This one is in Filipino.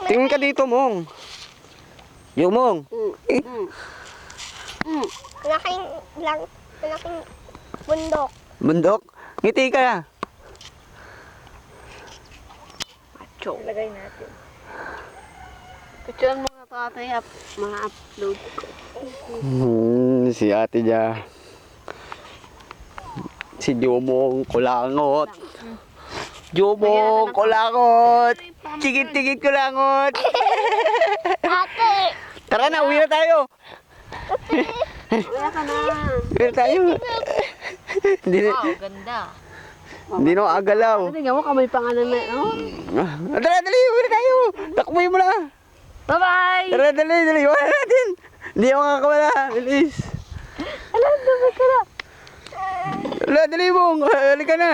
Tingin ka dito, Mong. Yo, Mong. Malaking bundok. Bundok. Ngiti ka. Macho. Lagay natin. Picture mo nga tatay, ma-upload ko. Si Ate Ja. Si Jomong kulangot. Jomong kulangot. Tigit-tigit kulangot. Ate! Tara na, uwi na tayo. Wala ka na. Uwi na tayo. Hindi na, Wow, ganda. hindi na agalaw. Tingnan mo, kamay pa nga na oh. Tara, dali, uwi na tayo. Takboy mo na. Bye-bye! Tara, dali. Iwan na natin. Hindi ako kakawala. Bilis. Alam, dami ka na. Dali, Mong. Halika na.